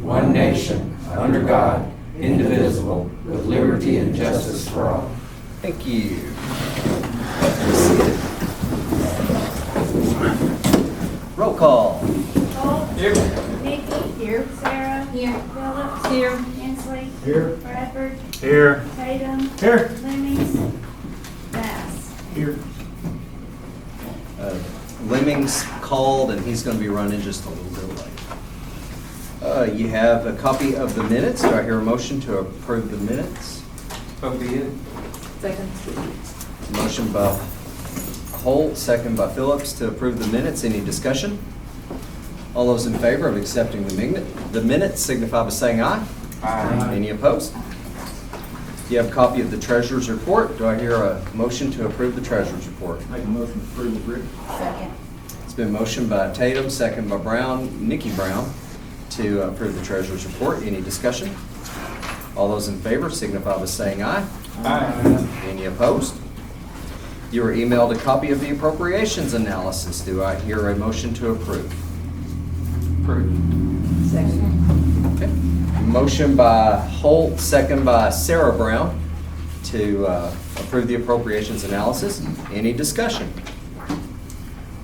one nation, under God, indivisible, with liberty and justice for all. Thank you. Roll call. Holt. Here. Nikki. Here. Sarah. Here. Phillips. Here. Hensley. Here. Bradford. Here. Tatum. Here. Lemmings. Bass. Here. Lemmings called, and he's going to be running just a little bit late. You have a copy of the minutes. Do I hear a motion to approve the minutes? So be it. Second. Motion by Holt, second by Phillips to approve the minutes. Any discussion? All those in favor of accepting the minutes signify by saying aye. Aye. Any opposed? You have a copy of the treasurer's report. Do I hear a motion to approve the treasurer's report? Make a motion to approve the written. Second. It's been motioned by Tatum, second by Nikki Brown, to approve the treasurer's report. Any discussion? All those in favor signify by saying aye. Aye. Any opposed? You were emailed a copy of the appropriations analysis. Do I hear a motion to approve? Approved. Second. Okay. Motion by Holt, second by Sarah Brown to approve the appropriations analysis. Any discussion?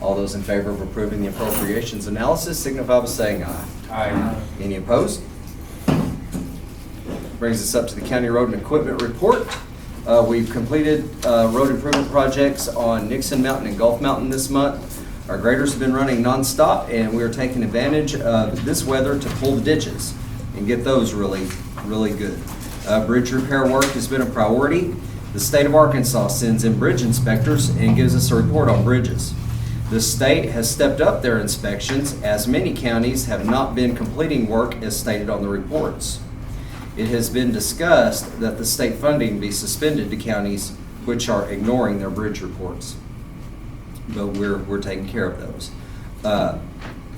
All those in favor of approving the appropriations analysis signify by saying aye. Aye. Any opposed? Brings us up to the county road and equipment report. We've completed road improvement projects on Nixon Mountain and Gulf Mountain this month. Our graders have been running nonstop, and we are taking advantage of this weather to pull the ditches and get those really good. Bridge repair work has been a priority. The state of Arkansas sends in bridge inspectors and gives us a report on bridges. The state has stepped up their inspections, as many counties have not been completing work as stated on the reports. It has been discussed that the state funding be suspended to counties which are ignoring their bridge reports. But we're taking care of those.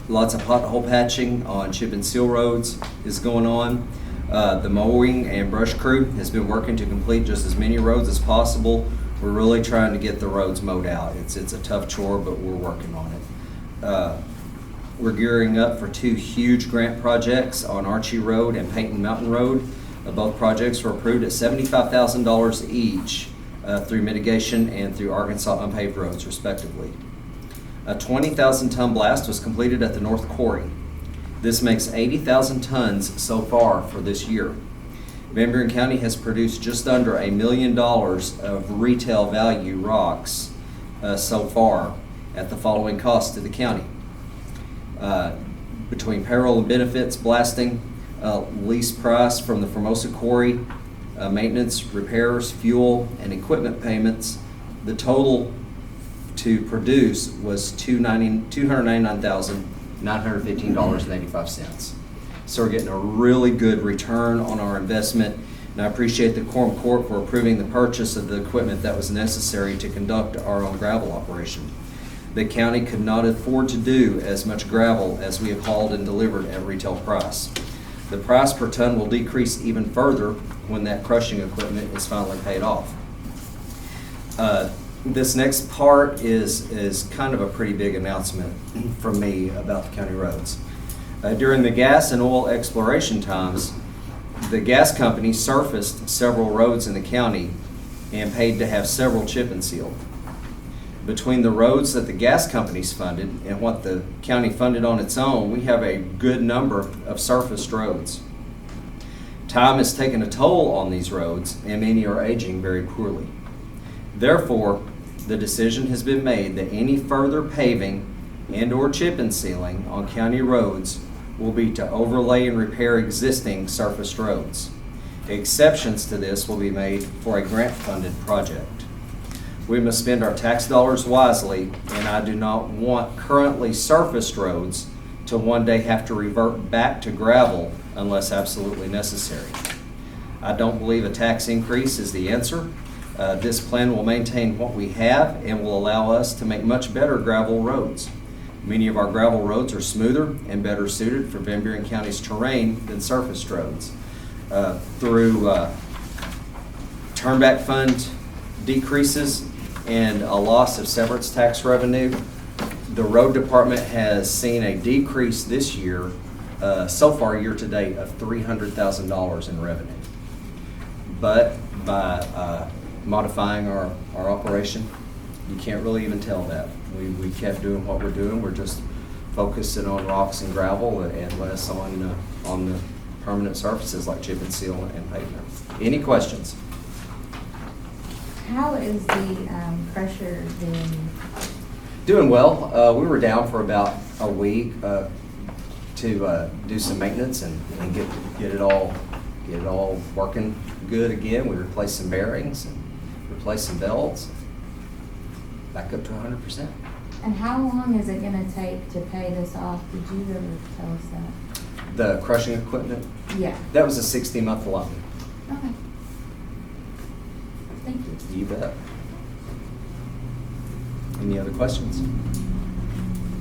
Lots of pothole patching on chip and seal roads is going on. The mowing and brush crew has been working to complete just as many roads as possible. We're really trying to get the roads mowed out. It's a tough chore, but we're working on it. We're gearing up for two huge grant projects on Archie Road and Peyton Mountain Road. Both projects were approved at $75,000 each through mitigation and through Arkansas unpaved roads, respectively. A 20,000-ton blast was completed at the North Quarry. This makes 80,000 tons so far for this year. Buren County has produced just under $1 million of retail value rocks so far at the following cost to the county. Between payroll and benefits, blasting, lease price from the Formosa Quarry, maintenance, repairs, fuel, and equipment payments, the total to produce was $299,915.85. So we're getting a really good return on our investment, and I appreciate the Quorum Court for approving the purchase of the equipment that was necessary to conduct our own gravel operation. The county could not afford to do as much gravel as we have hauled and delivered at retail price. The price per ton will decrease even further when that crushing equipment is finally paid off. This next part is kind of a pretty big announcement from me about the county roads. During the gas and oil exploration times, the gas company surfaced several roads in the county and paid to have several chip and sealed. Between the roads that the gas companies funded and what the county funded on its own, we have a good number of surfaced roads. Time has taken a toll on these roads, and many are aging very poorly. Therefore, the decision has been made that any further paving and/or chip and sealing on county roads will be to overlay and repair existing surfaced roads. Exceptions to this will be made for a grant-funded project. We must spend our tax dollars wisely, and I do not want currently surfaced roads to one day have to revert back to gravel unless absolutely necessary. I don't believe a tax increase is the answer. This plan will maintain what we have and will allow us to make much better gravel roads. Many of our gravel roads are smoother and better suited for Van Buren County's terrain than surfaced roads. Through turnback fund decreases and a loss of severance tax revenue, the road department has seen a decrease this year so far year-to-date of $300,000 in revenue. But by modifying our operation, you can't really even tell that. We kept doing what we're doing. We're just focusing on rocks and gravel and less on the permanent surfaces like chip and seal and pavement. Any questions? How is the pressure doing? Doing well. We were down for about a week to do some maintenance and get it all working good again. We replaced some bearings and replaced some belts. Back up to 100%. And how long is it going to take to pay this off? Did you ever tell us that? The crushing equipment, Yeah. that was a 60-month loan. Okay. Thank you. You bet. Any other questions?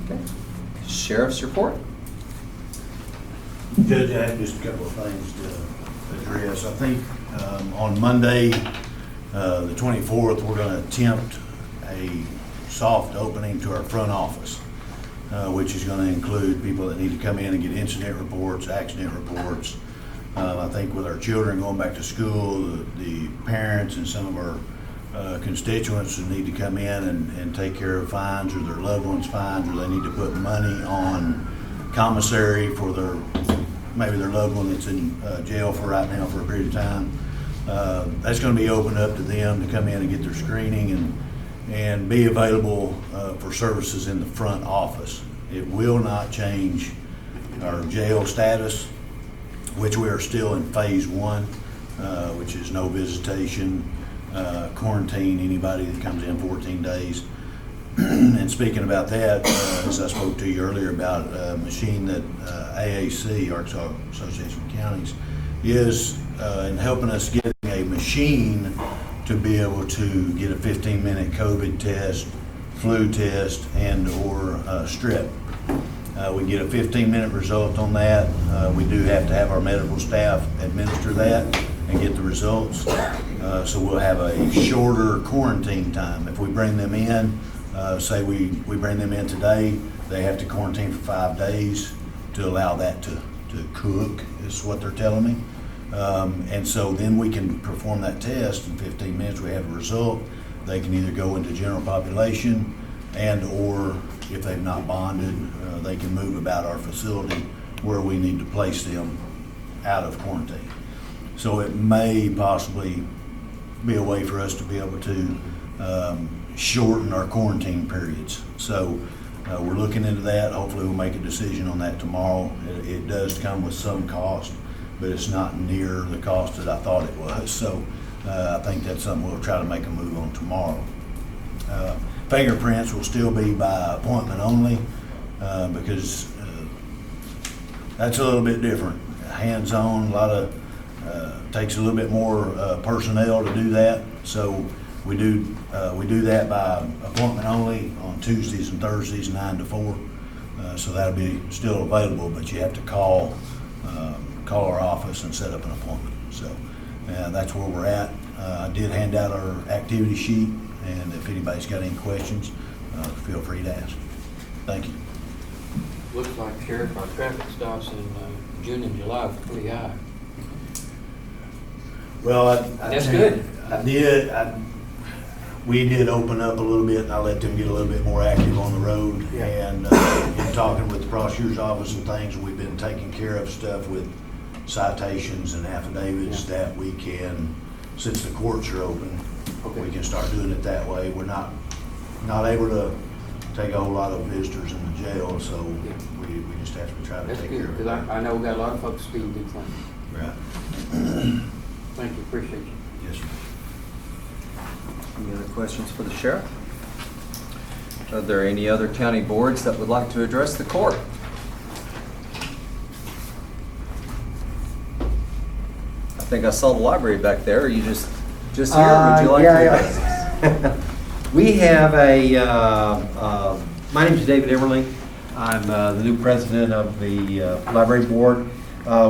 Okay. Sheriff's report. Judge, I have just a couple of things to address. I think on Monday, the 24th, we're going to attempt a soft opening to our front office, which is going to include people that need to come in and get incident reports, accident reports. I think with our children going back to school, the parents and some of our constituents who need to come in and take care of fines or their loved ones' fines, or they need to put money on commissary for maybe their loved one that's in jail for right now for a period of time. That's going to be opened up to them to come in and get their screening and be available for services in the front office. It will not change our jail status, which we are still in phase 1, which is no visitation, quarantine anybody that comes in 14 days. And speaking about that, as I spoke to you earlier about a machine that AAC, Arkansas Association of Counties, is in helping us get a machine to be able to get a 15-minute COVID test, flu test, and or strep. We get a 15-minute result on that. We do have to have our medical staff administer that and get the results. So we'll have a shorter quarantine time. If we bring them in, say we bring them in today, they have to quarantine for 5 days to allow that to cook, is what they're telling me. And so then we can perform that test in 15 minutes. We have a result. They can either go into general population and or if they've not bonded, they can move about our facility where we need to place them out of quarantine. So it may possibly be a way for us to be able to shorten our quarantine periods. So we're looking into that. Hopefully we'll make a decision on that tomorrow. It does come with some cost, but it's not near the cost that I thought it was. So I think that's something we'll try to make a move on tomorrow. Fingerprints will still be by appointment only because that's a little bit different. Hands-on, a lot of takes a little bit more personnel to do that. So we do that by appointment only on Tuesdays and Thursdays, 9 to 4. So that'll be still available, but you have to call our office and set up an appointment. So that's where we're at. I did hand out our activity sheet, and if anybody's got any questions, feel free to ask. Thank you. Looks like, Sheriff, our traffic stops in June and July were pretty high. Well, That's good. We did open up a little bit, and I let them get a little bit more active on the road. Yeah. And in talking with the prosecutor's office and things, we've been taking care of stuff with citations and affidavits that we can, since the courts are open, we can start doing it that way. We're not able to take a whole lot of visitors in the jail, so we just have to try to That's take good, care of because it. I know we got a lot of folks speeding through things. Right. Thank you, appreciate you. Yes, sir. Any other questions for the sheriff? Are there any other county boards that would like to address the court? I think I saw the library back there. Are you just here? Would you like to address? We have my name is David Emmerling. I'm the new president of the library board.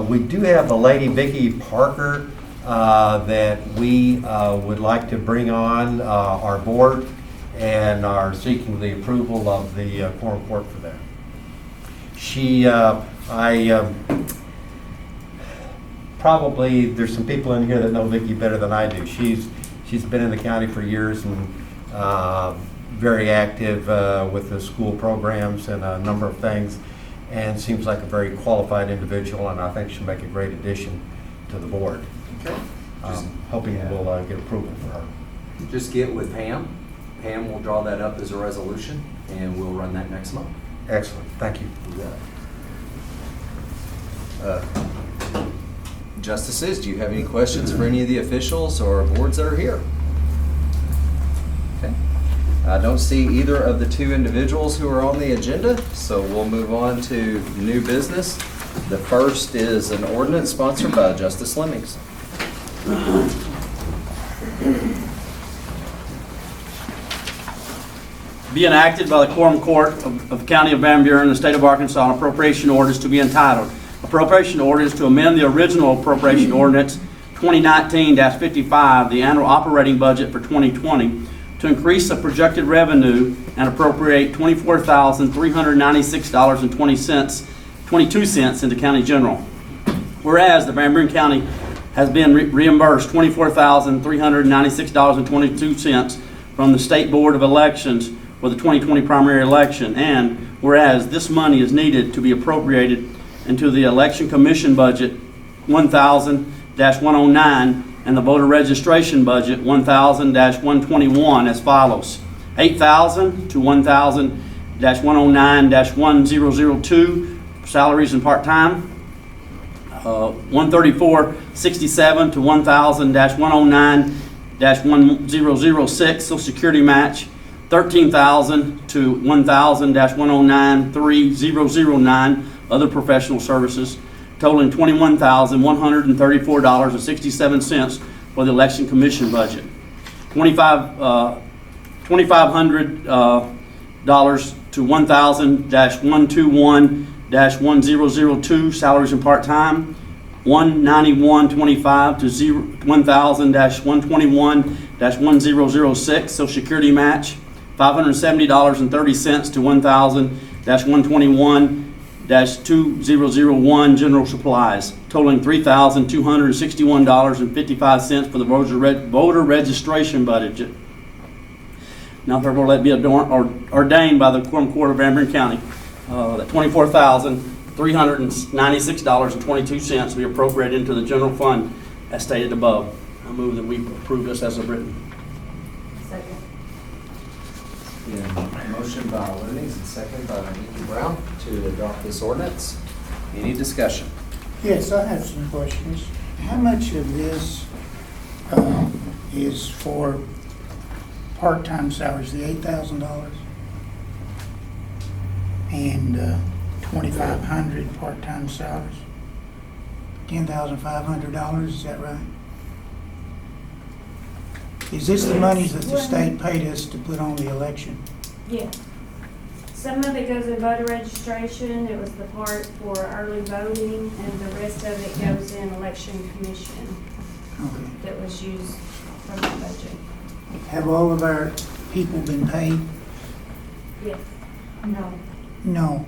We do have a lady, Vicki Parker, that we would like to bring on our board and are seeking the approval of the quorum court for that. She Probably, there's some people in here that know Vicki better than I do. She's been in the county for years and very active with the school programs and a number of things, and seems like a very qualified individual, and I think she'll make a great addition to the board. Okay. Hoping we'll get approval for her. Just get with Pam. Pam will draw that up as a resolution, and we'll run that next month. Excellent, thank you. Justices, do you have any questions for any of the officials or boards that are here? Okay. I don't see either of the two individuals who are on the agenda, so we'll move on to new business. The first is an ordinance sponsored by Justice Lemmings. Be enacted by the Quorum Court of the County of Van Buren, the State of Arkansas, an appropriation ordinance to be entitled Appropriation Ordinance to amend the original appropriation ordinance 2019-55, the annual operating budget for 2020, to increase the projected revenue and appropriate $24,396.22 into county general. Whereas the Van Buren County has been reimbursed $24,396.22 from the State Board of Elections for the 2020 primary election, and whereas this money is needed to be appropriated into the Election Commission budget 1000-109 and the voter registration budget 1000-121 as follows: 8,000 to 1000-109-1002 salaries and part-time, 134.67 to 1000-109-1006 Social Security match, 13,000 to 1,000-109-3009 other professional services, totaling $21,134.67 for the Election Commission budget. $2,500 to 1,000-121-1002 salaries and part-time, $191.25 to 1,000-121-1006 Social Security match, $570.30 to 1,000-121-2001 general supplies, totaling $3,261.55 for the voter registration budget. Now therefore let it be ordained by the Quorum Court of Van Buren County that $24,396.22 be appropriated into the general fund as stated above. I move that we approve this as written. Second. Motion by Lemmings and second by Nikki Brown to adopt this ordinance. Any discussion? Yes, I have some questions. How much of this is for part-time salaries, the $8,000? And 2,500 part-time salaries? $10,500, is that right? Is this the money that the state paid us to put on the election? Yeah. Some of it goes in voter registration, it was the part for early voting, and the rest of it goes in election commission Okay. that was used from the budget. Have all of our people been paid? Yes. No. No.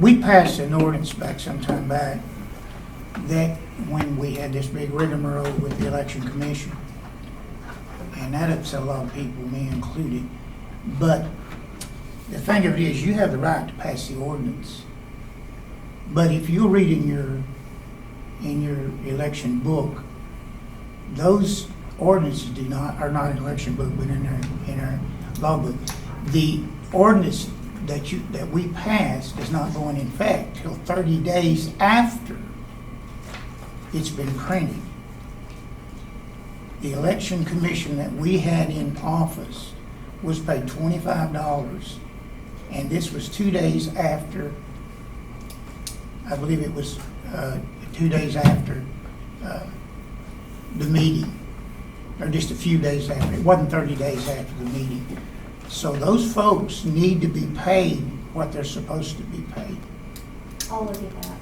We passed an ordinance back some time back that when we had this big rigmarole with the Election Commission, and that upset a lot of people, me included. But the thing of it is, you have the right to pass the ordinance. But if you read in your election book, those ordinances are not in election book, but in our law book. The ordinance that we passed is not going in effect till 30 days after it's been printed. The Election Commission that we had in office was paid $25, and this was 2 days after, I believe it was 2 days after the meeting, or just a few days after. It wasn't 30 days after the meeting. So those folks need to be paid what they're supposed to be paid. I'll look at that.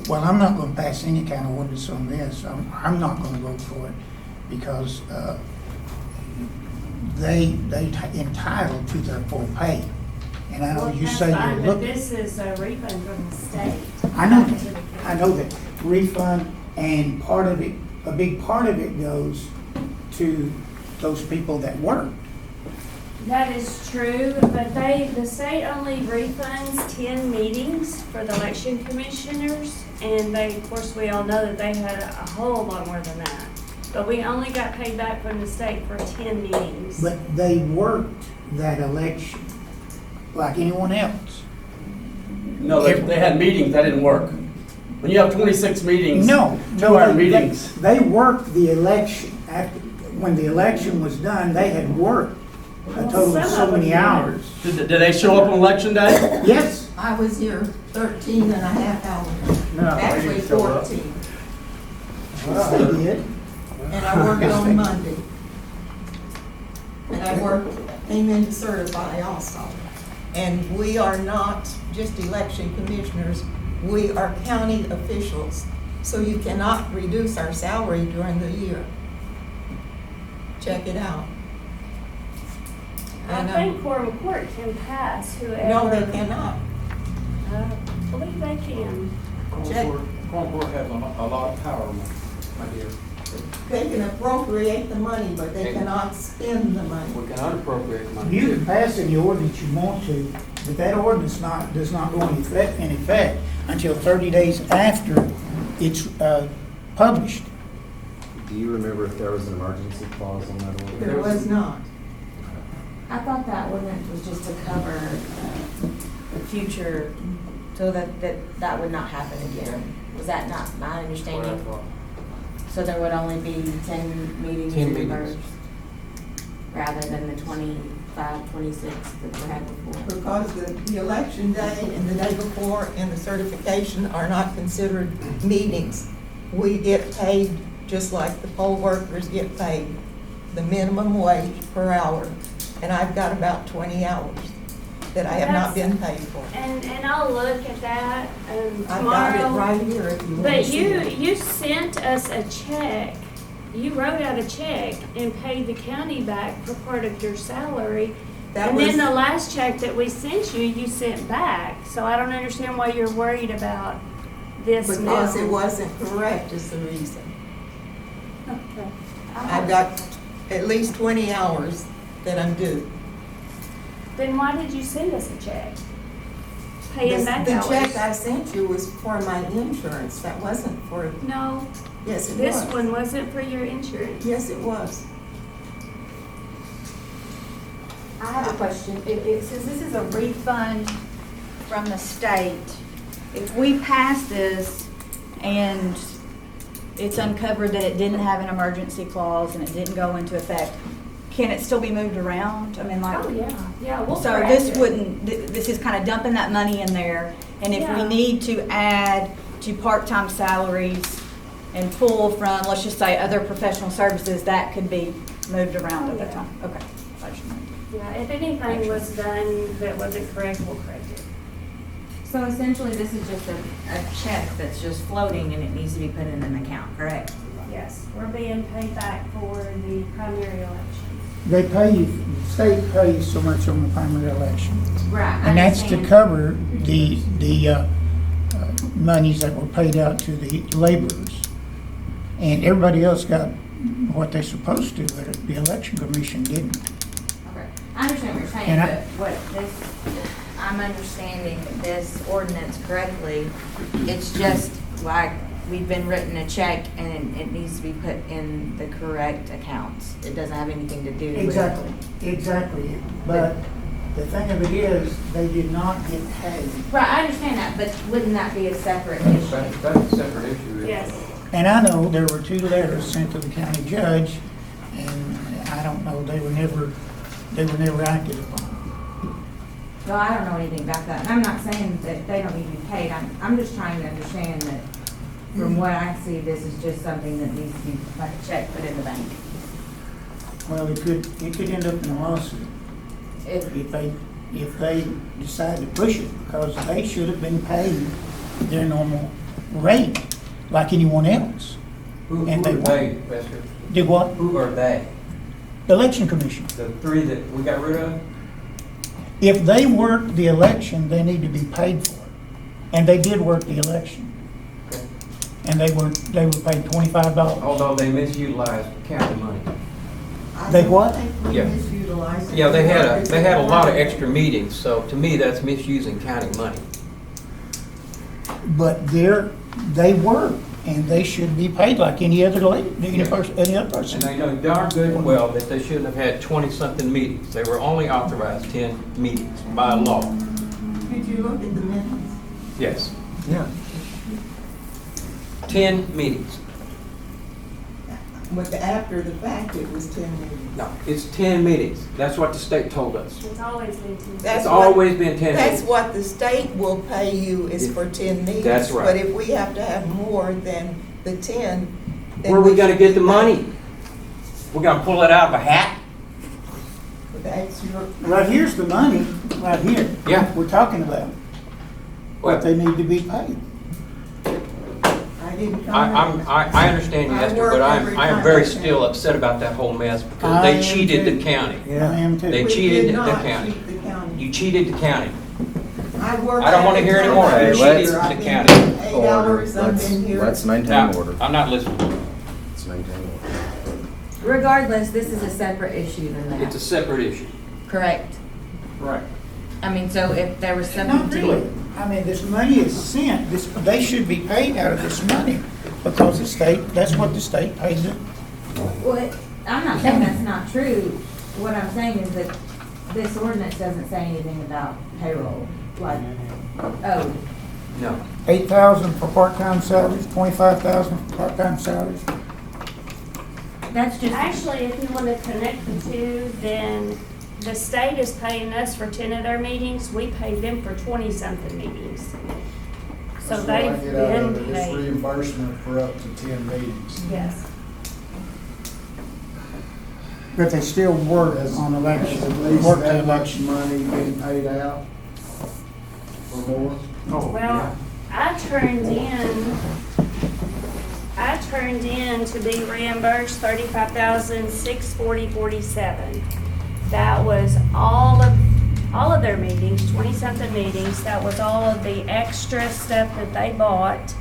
Well, I'm not going to pass any kind of ordinance on this. I'm not going to vote for it because they entitled to their full pay. And I know Well, you that's say fine, you're but looking. this is a refund from the state. I know back to the that, I county. know that refund, and part of it, a big part of it goes to those people that work. That is true, but the state only refunds 10 meetings for the election commissioners, and of course, we all know that they had a whole lot more than that. But we only got paid back from the state for 10 meetings. But they worked that election like anyone else. No, they had meetings, that didn't work. When you have 26 meetings. No, 2 meetings. They worked the election. When the election was done, they had worked a total of so many hours. Did they show up on election day? Yes. I was here 13 and a half hours. No, they Actually didn't show up. 14. Well, they did. And I worked on Monday. And I came in to certify also. And we are not just election commissioners, we are county officials. So you cannot reduce our salary during the year. Check it out. I think Quorum Court can pass whoever. No, they cannot. I believe they can. Check. Concord has a lot of power, my dear. They can appropriate the money, but they cannot spend the money. We can unappropriate money. You can pass any ordinance you want to, but that ordinance does not go in effect until 30 days after it's published. Do you remember if there was an emergency clause on that order? There was not. I thought that ordinance was just to cover the future, so that would not happen again. Was that not my understanding? So there would only be 10 meetings 10 reimbursed, meetings. rather than the 25, 26 that we had before? Because the election day and the day before and the certification are not considered meetings. We get paid just like the poll workers get paid, the minimum wage per hour. And I've got about 20 hours that I have not been paid for. And I'll look at that I've got it tomorrow. right here if you want to But see it. you sent us a check. You wrote out a check and paid the county back for part of your salary. That And was- then the last check that we sent you, you sent back. So I don't understand why you're worried about this now. Because it wasn't correct is the reason. Okay. I've got at least 20 hours that I'm due. Then why did you send us a check? Paying back The hours? check I sent you was for my insurance. That wasn't for, No, yes, it was. this one wasn't for your insurance. Yes, it was. I have a question. Since this is a refund from the state, if we pass this and it's uncovered that it didn't have an emergency clause and it didn't go into effect, can it still be moved around? I mean, like. Oh, yeah, we'll So correct this it. wouldn't, this is kind of dumping that money in there, and if we Yeah. need to add to part-time salaries and pull from, let's just say, other professional services, that could be moved around at that time. Okay. I just wanted to- Yeah, if anything was done that wasn't correct, we'll correct it. So essentially, this is just a check that's just floating and it needs to be put in an account, correct? Yes, we're being paid back for the primary election. They pay you, the state pays so much on the primary election. Right. And that's to cover the monies that were paid out to the laborers. And everybody else got what they're supposed to, but the election commission didn't. Okay. I understand what you're saying, And but what this, I'm understanding this ordinance correctly. It's just like we've been written a check and it needs to be put in the correct accounts. It doesn't have anything to do with. Exactly. But the thing of it is, they did not get paid. Right, I understand that, but wouldn't that be a separate issue? That's a separate issue. Yes. And I know there were 2 letters sent to the county judge, and I don't know, they were never acted upon. Well, I don't know anything about that. And I'm not saying that they don't need to be paid. I'm just trying to understand that from what I see, this is just something that needs to be like a check put in the bank. Well, it could end up in a lawsuit if they decide to push it, because they should have been paid their normal rate like anyone else. Who And are they they, Ester? Did what? Who are they? The election commission. The three that we got rid of? If they worked the election, they need to be paid for it. And they did work the election. Okay. And they were paid $25. Although they misutilized county money. They what? Yeah. Yeah, they had a lot of extra meetings, so to me, that's misusing county money. But they work, and they should be paid like any other any other And person. they know darn good and well that they shouldn't have had 20-something meetings. They were only authorized 10 meetings by law. Did you look at the minutes? Yes. Yeah. 10 meetings. But after the fact, it was 10 meetings. No, it's 10 meetings. That's what the state told us. It's always been two. That's It's what- always been 10 That's meetings. what the state will pay you is for 10 meetings. That's right. But if we have to have more than the 10, then Where are we gonna should get be the paid. money? We're gonna pull it out of a hat? That's your, Right here's the money, right here. Yeah. We're talking about Well, what they need to be paid. I didn't comment. I understand you, I Esther, work but every I am time very I can. still upset about that whole mess because I they am cheated too. the county. I am too. They We cheated did the not county. cheat the county. You cheated the county. I work I don't wanna every hear time anymore. I've You been cheated here. the I've been county. here 8 hours, I've been here. Let's maintain Now, order. I'm not listening. Let's maintain order. Regardless, this is a separate issue than that. It's a separate issue. Correct. Right. I mean, so if there was something Not to really. I mean, this money is sent, they should be paid out of this money because the state, that's what the state pays them. Well, I'm not saying that's not true. What I'm saying is that this ordinance doesn't say anything about payroll, like, oh, No. 8,000 for part-time salaries, 25,000 for part-time salaries. That's just. Actually, if you want to connect the two, then the state is paying us for 10 of their meetings, we pay them for 20-something meetings. So That's what I they've get out of been it, it's paid. reimbursement for up to 10 meetings. Yes. But they still work Has on at election, least work the that much election. money being paid out or more. Oh, Well, I turned in to be reimbursed 35,640.47. That was all of their meetings, 20-something meetings. That was all of the extra stuff that they bought.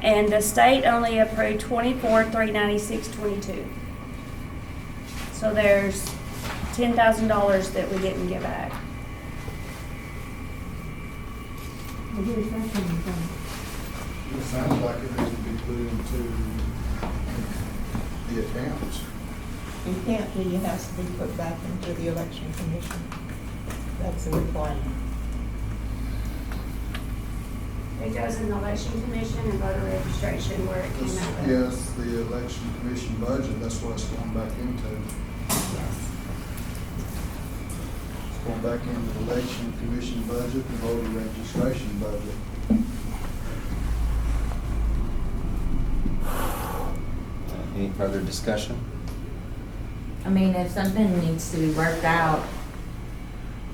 And the state only approved 24,396.22. So there's $10,000 that we didn't get back. It sounds like it needs to be put into the accounts. It can't be, it has to be put back into the election commission. That's a requirement. It goes in the election commission and voter registration where it came out of. Yes, the election commission budget, that's what it's going back into. It's going back into the election commission budget, the voter registration budget. Any further discussion? I mean, if something needs to be worked out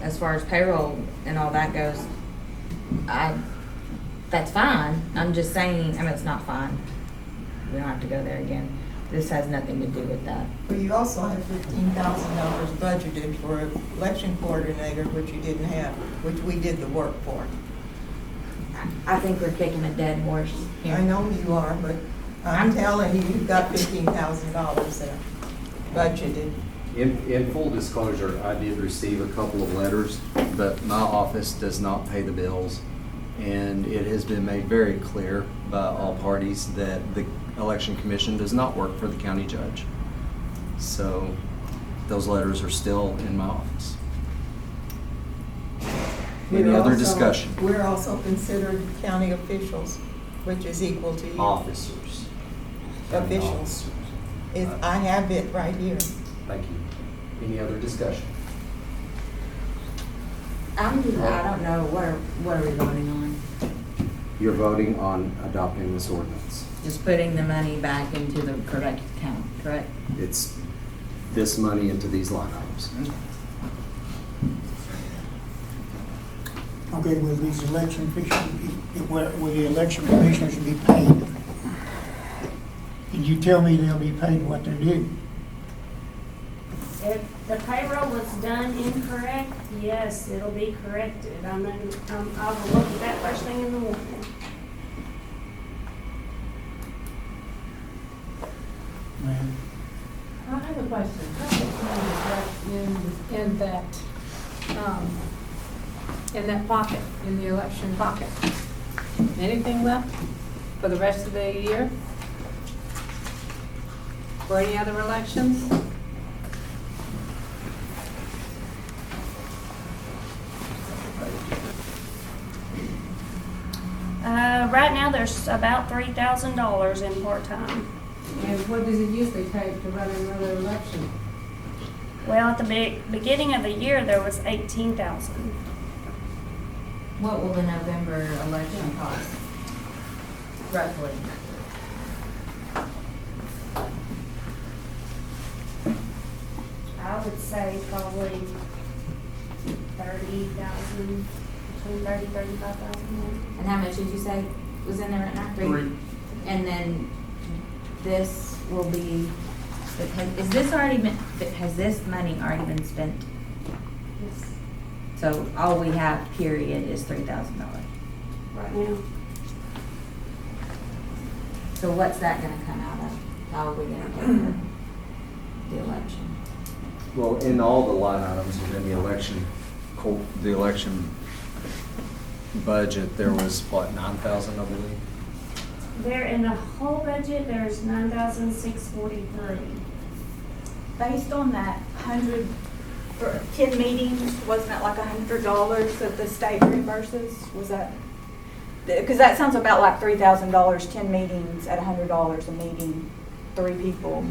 as far as payroll and all that goes, that's fine. I'm just saying, I mean, it's not fine. We don't have to go there again. This has nothing to do with that. But you also have $15,000 budgeted for an election coordinator, which you didn't have, which we did the work for. I think we're kicking a dead horse here. I know you are, but I'm telling you, you've got $15,000 there budgeted. In full disclosure, I did receive a couple of letters, but my office does not pay the bills. And it has been made very clear by all parties that the election commission does not work for the county judge. So those letters are still in my office. Any We're other also- discussion? We're also considered county officials, which is equal to you. Officers. County Officials. officers. I have it right here. Thank you. Any other discussion? I don't know, what are we voting on? You're voting on adopting this ordinance. Just putting the money back into the correct account, correct? It's this money into these line items. Okay, will these election officials, will the election commissioners be paid? Did you tell me they'll be paid what they're due? If the payroll was done incorrect, yes, it'll be corrected. I will look at that first thing in the morning. Man, I have a question. How much money is left in that pocket, in the election pocket? Anything left for the rest of the year? For any other elections? Right now, there's about $3,000 in part-time. And what does it usually take to run another election? Well, at the beginning of the year, there was 18,000. What will the November election cost? Roughly. I would say probably 30,000, between 30, 35,000. And how much did you say was in there right now? Three. And then this will be, is this already been, has this money already been spent? Yes, So all we have, period, is $3,000. right now. So what's that gonna come out of? How are we gonna pay for the election? Well, in all the line items within the election budget, there was what, 9,000, I believe? There, in the whole budget, there's 9,643. Based on that 100, for 10 meetings, wasn't that like $100 that the state reimburses? Was that, because that sounds about like $3,000, 10 meetings at $100 a meeting, 3 people.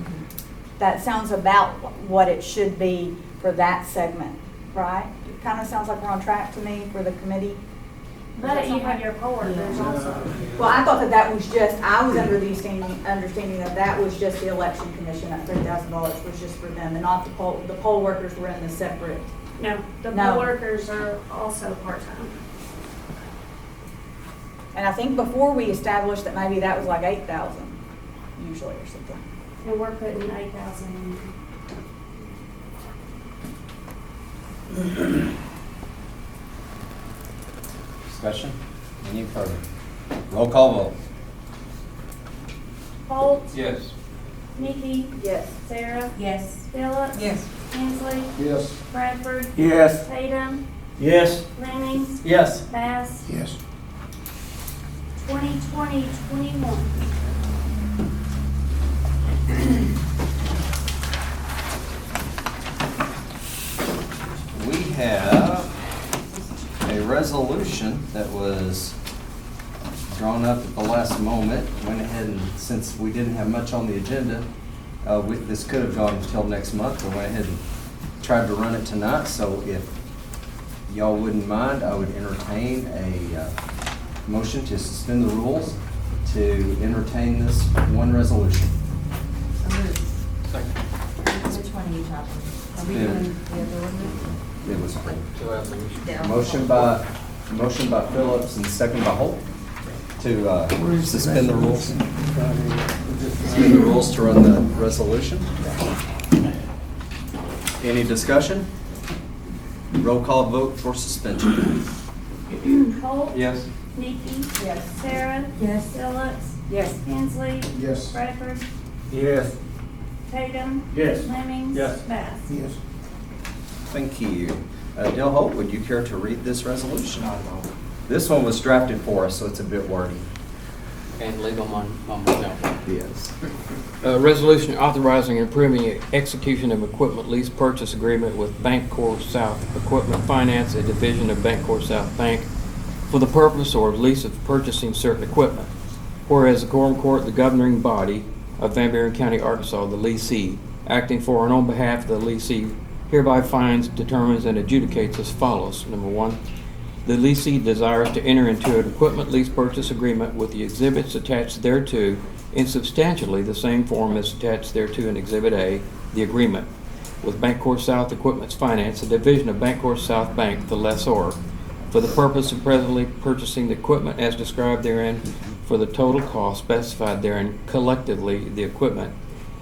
That sounds about what it should be for that segment, right? It kind of sounds like we're on track to me for the committee. But you have your poll workers also. Well, I thought that was just, I was under the understanding that that was just the election commission, that $3,000 was just for them, and not the poll workers were in the separate. No, the No. poll workers are also part-time. And I think before we established that maybe that was like 8,000 usually or something. And we're putting 8,000 in. Discussion? Any further? Roll call vote. Holt, Yes. Nikki, Yes. Sarah, Yes. Phillips. Yes. Hensley, Yes. Bradford, Yes. Tatum, Yes. Lemming, Yes. Bass, yes. 2020-21. We have a resolution that was drawn up at the last moment. Went ahead and, since we didn't have much on the agenda, this could have gone until next month, but went ahead and tried to run it tonight. So if y'all wouldn't mind, I would entertain a motion to suspend the rules to entertain this one resolution. Second. Which one are you talking? Are we doing the other one? It was To resolution. motion by Phillips and second by Holt to suspend the rules. Suspend the rules to run the resolution. Any discussion? Roll call vote for suspension. Holt, Yes. Nikki, Yes. Sarah, Yes. Phillips, Yes. Hensley, Yes. Bradford, Yes. Tatum, Yes. Lemming, Yes. Bass. Yes. Thank you. Dale Holt, would you care to read this resolution? This one was drafted for us, so it's a bit wordy. And legal myself. Yes. Resolution authorizing and approving execution of equipment lease purchase agreement with Bancorp South Equipment Finance, a division of Bancorp South Bank, for the purpose or lease of purchasing certain equipment. Whereas the Quorum Court, the governing body of Van Buren County, Arkansas, the leasee, acting for and on behalf of the leasee, hereby finds, determines, and adjudicates as follows. Number one, the leasee desires to enter into an equipment lease purchase agreement with the exhibits attached thereto in substantially the same form as attached thereto in Exhibit A, the agreement, with Bancorp South Equipment Finance, a division of Bancorp South Bank, the lessor, for the purpose of presently purchasing the equipment as described therein for the total cost specified therein, collectively the equipment,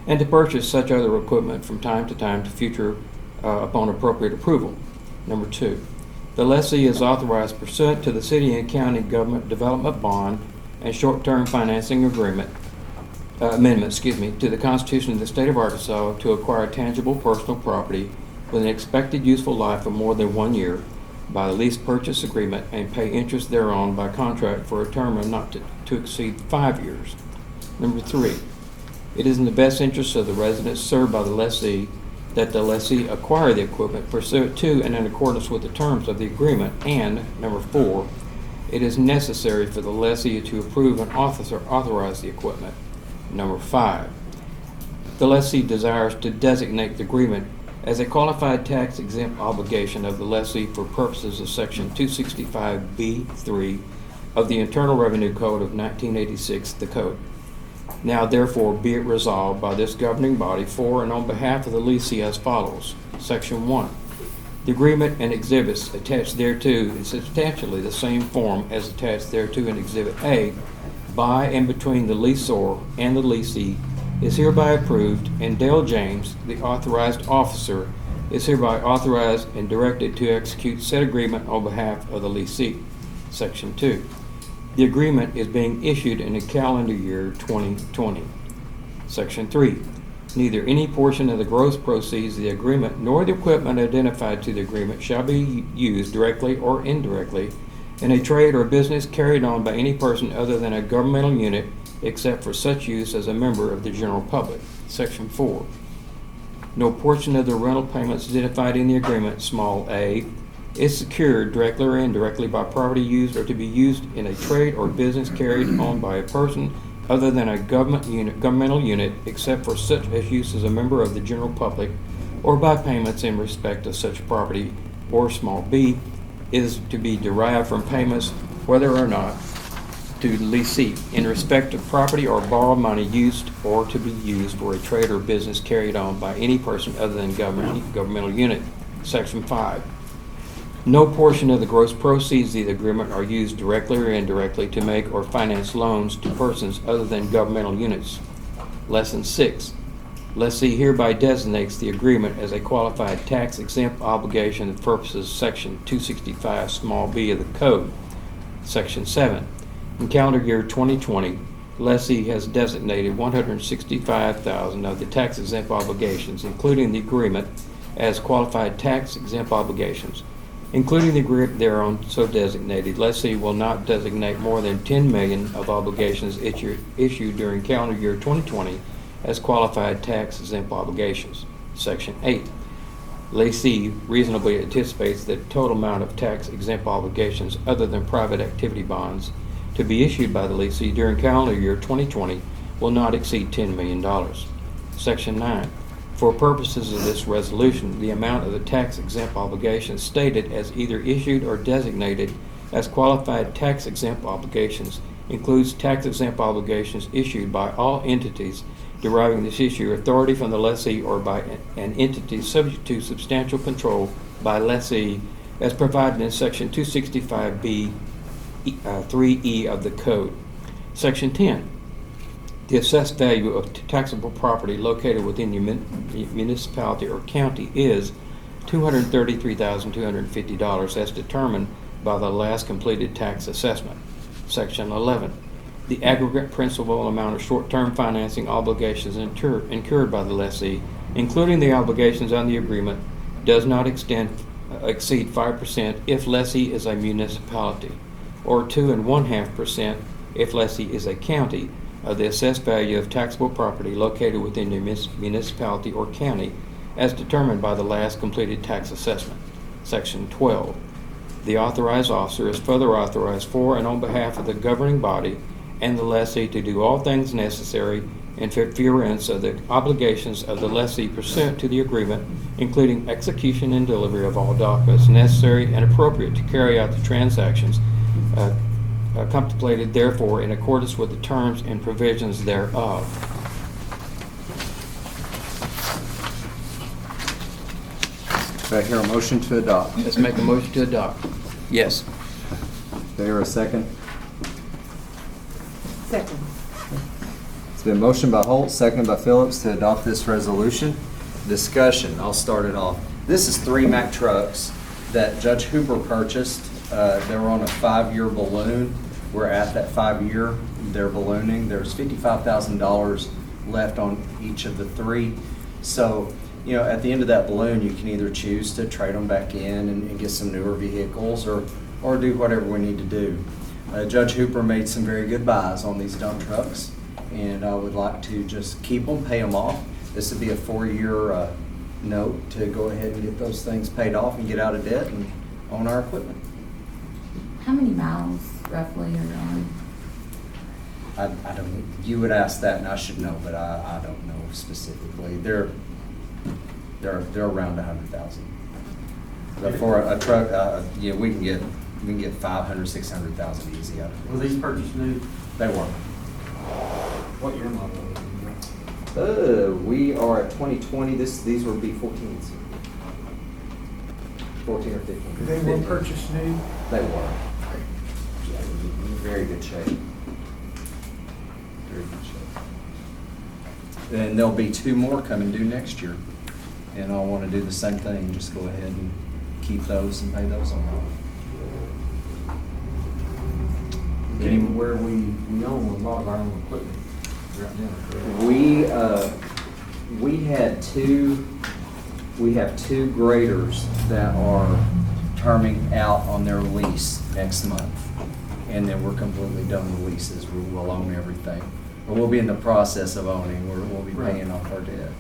and to purchase such other equipment from time to time to future upon appropriate approval. Number 2, the lessee is authorized pursuant to the city and county government development bond and short-term financing amendment, to the Constitution of the State of Arkansas to acquire tangible personal property with an expected useful life of more than 1 year by the lease purchase agreement and pay interest thereon by contract for a term of not to exceed 5 years. Number 3, it is in the best interest of the residents served by the lessee that the lessee acquire the equipment pursuant to and in accordance with the terms of the agreement. And number 4, it is necessary for the lessee to approve and authorize the equipment. Number 5, the lessee desires to designate the agreement as a qualified tax exempt obligation of the lessee for purposes of Section 265B3 of the Internal Revenue Code of 1986, the Code. Now therefore be it resolved by this governing body for and on behalf of the lessee as follows. Section 1. The agreement and exhibits attached thereto in substantially the same form as attached thereto in Exhibit A by and between the lessor and the lessee is hereby approved, and Dale James, the authorized officer, is hereby authorized and directed to execute said agreement on behalf of the lessee. Section 2. The agreement is being issued in the calendar year 2020. Section 3. Neither any portion of the gross proceeds of the agreement nor the equipment identified to the agreement shall be used directly or indirectly in a trade or business carried on by any person other than a governmental unit, except for such use as a member of the general public. Section 4. No portion of the rental payments identified in the agreement, small a, is secured directly or indirectly by property used or to be used in a trade or business carried on by a person other than a governmental unit, except for such as use as a member of the general public, or by payments in respect of such property, or small b, is to be derived from payments whether or not to the lessee in respect of property or borrowed money used or to be used for a trade or business carried on by any person other than governmental unit. Section 5. No portion of the gross proceeds of the agreement are used directly or indirectly to make or finance loans to persons other than governmental units. Lesson 6. Lessee hereby designates the agreement as a qualified tax exempt obligation for purposes of Section 265 small b of the Code. Section 7. In calendar year 2020, lessee has designated $165,000 of the tax exempt obligations, including the agreement, as qualified tax exempt obligations. Including the agreement thereon so designated, lessee will not designate more than $10 million of obligations issued during calendar year 2020 as qualified tax exempt obligations. Section 8. Lessee reasonably anticipates that the total amount of tax exempt obligations other than private activity bonds to be issued by the lessee during calendar year 2020 will not exceed $10 million. Section 9. For purposes of this resolution, the amount of the tax exempt obligations stated as either issued or designated as qualified tax exempt obligations includes tax exempt obligations issued by all entities deriving this issue authority from the lessee or by an entity subject to substantial control by lessee as provided in Section 265B 3E of the Code. Section 10. The assessed value of taxable property located within your municipality or county is $233,250 as determined by the last completed tax assessment. Section 11. The aggregate principal amount of short-term financing obligations incurred by the lessee, including the obligations on the agreement, does not exceed 5% if lessee is a municipality, or 2.5% if lessee is a county, of the assessed value of taxable property located within your municipality or county as determined by the last completed tax assessment. Section 12. The authorized officer is further authorized for and on behalf of the governing body and the lessee to do all things necessary in furtherance of the obligations of the lessee pursuant to the agreement, including execution and delivery of all documents necessary and appropriate to carry out the transactions contemplated therefore in accordance with the terms and provisions thereof. Do I hear a motion to adopt? Let's make a motion to adopt. Yes. Do I hear a second? Second. It's been motioned by Holt, seconded by Phillips to adopt this resolution. Discussion, I'll start it off. This is 3 Mack trucks that Judge Hooper purchased. They were on a 5-year balloon. We're at that 5-year. They're ballooning. There's $55,000 left on each of the 3. So, you know, at the end of that balloon, you can either choose to trade them back in and get some newer vehicles or do whatever we need to do. Judge Hooper made some very good buys on these dump trucks, and I would like to just keep them, pay them off. This would be a 4-year note to go ahead and get those things paid off and get out of debt and own our equipment. How many miles roughly are on? I don't, you would ask that and I should know, but I don't know specifically. They're around 100,000. But for a truck, yeah, we can get 500, 600,000 easy out of it. Were these purchased new? They were. What year model? We are at 2020. These would be 14s. 14 or 15. They were purchased new. They were. Yeah, very good shape. Very good shape. And there'll be 2 more coming due next year. And I'll want to do the same thing, just go ahead and keep those and pay those on. Anywhere we own a lot of our own equipment right now, correct? We have two graders that are terming out on their lease next month. And then we're completely done with leases. We'll own everything. But we'll be in the process of owning. We'll be paying off our debt.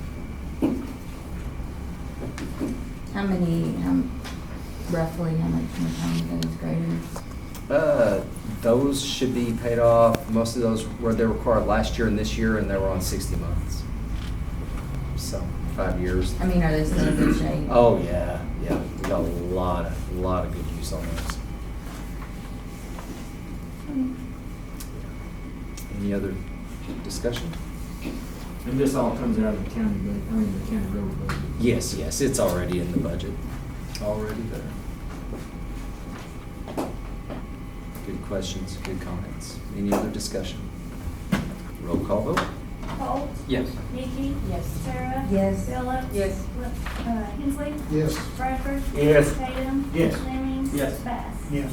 Roughly how much more time are those graders? Those should be paid off. Most of those were they required last year and this year, and they were on 60 months. So 5 years. I mean, are they still in good shape? Oh yeah. We got a lot of good use on those. Any other discussion? And this all comes out of the county, the county road budget. Yes, it's already in the budget. Already there. Good questions, good comments. Any other discussion? Roll call vote. Holt, Yes. Nikki, Yes. Sarah, Yes. Phillips. Yes. Hensley. Yes. Bradford. Yes. Tatum. Yes. Jennings. Yes. Bass. Yes.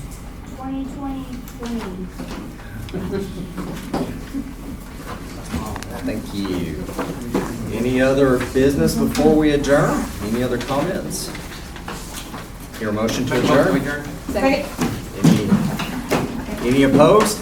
2020. Thank you. Any other business before we adjourn? Any other comments? Hear a motion to adjourn? Second. Any opposed?